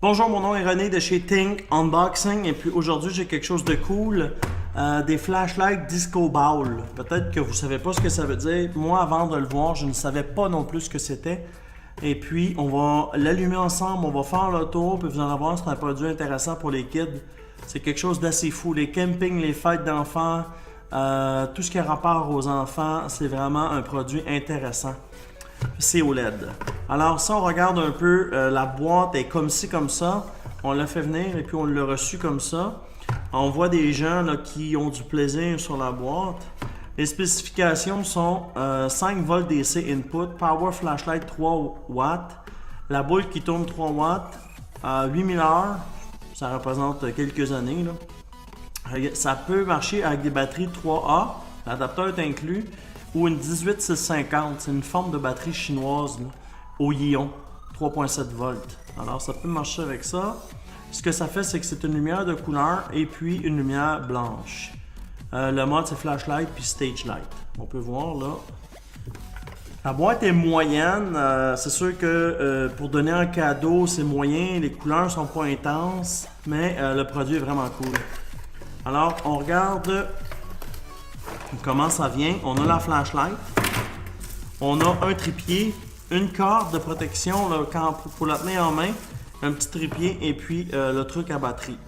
Bonjour, mon nom est René de chez Think Unboxing et puis aujourd'hui j'ai quelque chose de cool, des flashlights Disco Ball. Peut-être que vous ne savez pas ce que ça veut dire. Moi, avant de le voir, je ne savais pas non plus ce que c'était. Et puis, on va l'allumer ensemble, on va faire le tour, puis vous allez voir, c'est un produit intéressant pour les kids. C'est quelque chose d'assez fou. Les campings, les fêtes d'enfants, tout ce qui a rapport aux enfants, c'est vraiment un produit intéressant. C'est OLED. Alors, si on regarde un peu, la boîte est comme ci, comme ça. On l'a fait venir et puis on l'a reçu comme ça. On voit des gens là, qui ont du plaisir sur la boîte. Les spécifications sont 5 volts DC input, power flashlight 3 watts, la boule qui tourne 3 watts, 8000 heures, ça représente quelques années. Là. Ça peut marcher avec des batteries 3A, l'adapteur est inclus, ou une 18650, c'est une forme de batterie chinoise là, au ion, 3.7 volts. Alors ça peut marcher avec ça. Ce que ça fait, c'est que c'est une lumière de couleur et puis une lumière blanche. Le mode c'est flashlight puis stage light. On peut voir là. La boîte est moyenne. C'est sûr que pour donner un cadeau, c'est moyen. Les couleurs sont pas intenses, mais le produit est vraiment cool. Alors, on regarde comment ça vient. On a la flashlight. On a un trépied, une corde de protection là, pour la tenir en main, un petit trépied et puis le truc à batterie.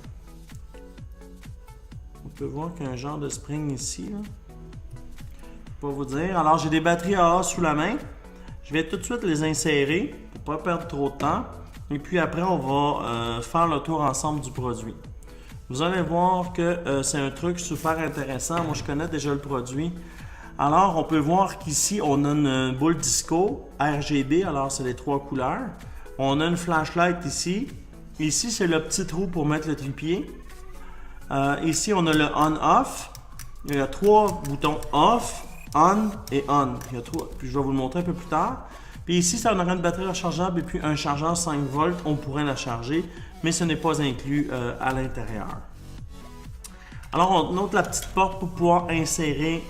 On peut voir qu'il y a un genre de spring ici. Là. Je vais pas vous dire. Alors, j'ai des batteries AA sous la main. Je vais tout de suite les insérer pour ne pas perdre trop de temps. Et puis après, on va faire le tour ensemble du produit. Vous allez voir que c'est un truc super intéressant. Moi, je connais déjà le produit. Alors, on peut voir qu'ici, on a une boule disco RGB. Alors, c'est les 3 couleurs. On a une flashlight ici. Ici, c'est le petit trou pour mettre le trépied. Ici, on a le on-off. Il y a 3 boutons off, on et on. Il y a 3, puis je vais vous le montrer un peu plus tard. Puis ici, ça on aura une batterie rechargeable et puis un chargeur 5 volts. On pourrait la charger, mais ce n'est pas inclus à l'intérieur. Alors, on note la petite porte pour pouvoir insérer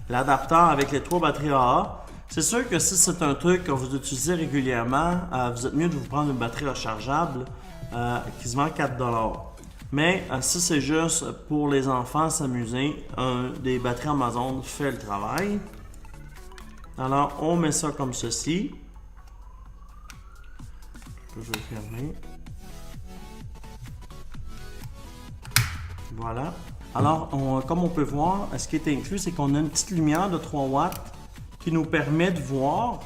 l'adapteur avec les 3 batteries AA. C'est sûr que si c'est un truc que vous utilisez régulièrement, vous êtes mieux de vous prendre une batterie rechargeable qui se vend 4 $. Mais si c'est juste pour les enfants s'amuser, des batteries Amazon fait le travail. Alors, on met ça comme ceci. Je vais fermer. Voilà. Alors, comme on peut voir, ce qui est inclus, c'est qu'on a une petite lumière de 3 watts qui nous permet de voir.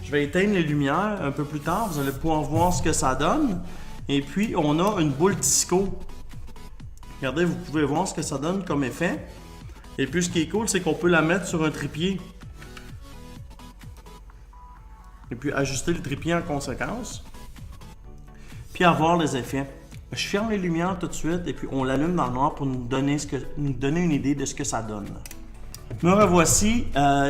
Je vais éteindre les lumières un peu plus tard. Vous allez pouvoir voir ce que ça donne. Et puis, on a une boule disco. Regardez, vous pouvez voir ce que ça donne comme effet. Et puis, ce qui est cool, c'est qu'on peut la mettre sur un trépied. Et puis, ajuster le trépied en conséquence. Puis, avoir les effets. Je ferme les lumières tout de suite et puis on l'allume dans le noir pour nous donner une idée de ce que ça donne. Me revoici.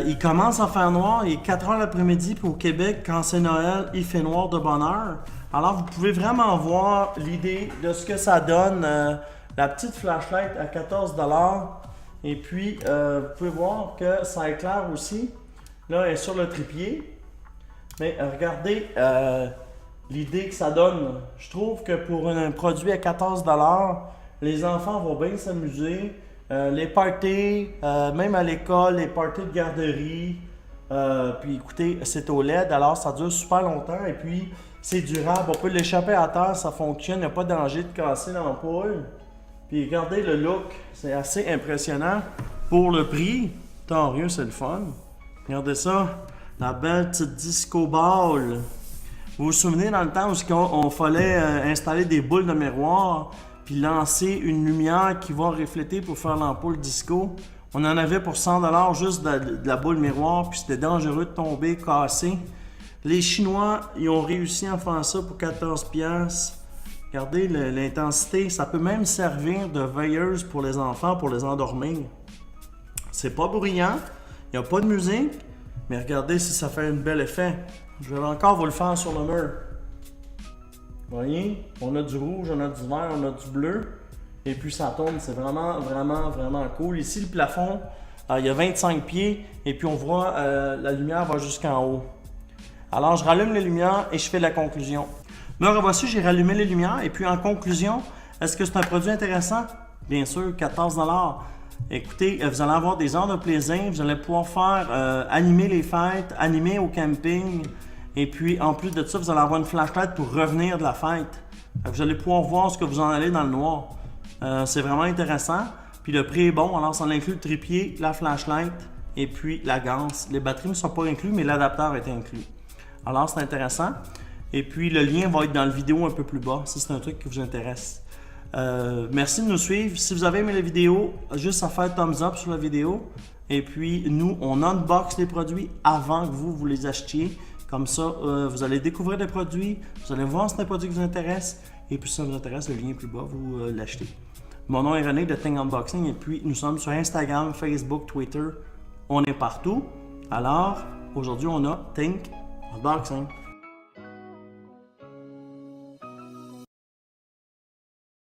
Il commence à faire noir. Il est 4 h l'après-midi. Puis au Québec, quand c'est Noël, il fait noir de bonne heure. Alors, vous pouvez vraiment voir l'idée de ce que ça donne. La petite flashlight à 14 $. Et puis, vous pouvez voir que ça éclaire aussi. Là, elle est sur le trépied. Mais regardez l'idée que ça donne. Je trouve que pour un produit à 14 $, les enfants vont bien s'amuser. Les parties, même à l'école, les parties de garderie. Puis écoutez, c'est OLED, alors ça dure super longtemps et puis c'est durable. On peut l'échapper à terre, ça fonctionne, il n'y a pas de danger de casser l'ampoule. Puis regardez le look, c'est assez impressionnant. Pour le prix, tant rien, c'est le fun. Regardez ça, la belle petite disco ball. Vous vous souvenez dans le temps où on fallait installer des boules de miroir puis lancer une lumière qui va refléter pour faire l'ampoule disco? On en avait pour 100 $ juste de la boule miroir, puis c'était dangereux de tomber, casser. Les Chinois, ils ont réussi à faire ça pour 14 $. Regardez l'intensité, ça peut même servir de veilleuse pour les enfants, pour les endormir. C'est pas bruyant, il n'y a pas de musique, mais regardez si ça fait un bel effet. Je vais encore vous le faire sur le mur. Vous voyez, on a du rouge, on a du vert, on a du bleu. Et puis ça tourne, c'est vraiment cool. Ici, le plafond, il y a 25 pieds. Et puis on voit, la lumière va jusqu'en haut. Alors, je rallume les lumières et je fais la conclusion. Me revoici, j'ai rallumé les lumières. Et puis en conclusion, est-ce que c'est un produit intéressant? Bien sûr, 14 $. Écoutez, vous allez avoir des heures de plaisir, vous allez pouvoir faire animer les fêtes, animer au camping. Et puis en plus de ça, vous allez avoir une flashlight pour revenir de la fête. Vous allez pouvoir voir ce que vous en allez dans le noir. C'est vraiment intéressant. Puis le prix est bon, alors ça inclut le trépied, la flashlight et puis la ganse. Les batteries ne sont pas inclus, mais l'adapteur est inclus. Alors c'est intéressant. Et puis le lien va être dans la vidéo un peu plus bas, si c'est un truc qui vous intéresse. Merci de nous suivre. Si vous avez aimé la vidéo, juste à faire thumbs up sur la vidéo. Et puis nous, on unbox les produits avant que vous les achetiez. Comme ça, vous allez découvrir des produits, vous allez voir si c'est un produit qui vous intéresse. Et puis si ça vous intéresse, le lien est plus bas, vous l'achetez. Mon nom est René de Think Unboxing et puis nous sommes sur Instagram, Facebook, Twitter. On est partout. Alors, aujourd'hui, on a Think Unboxing.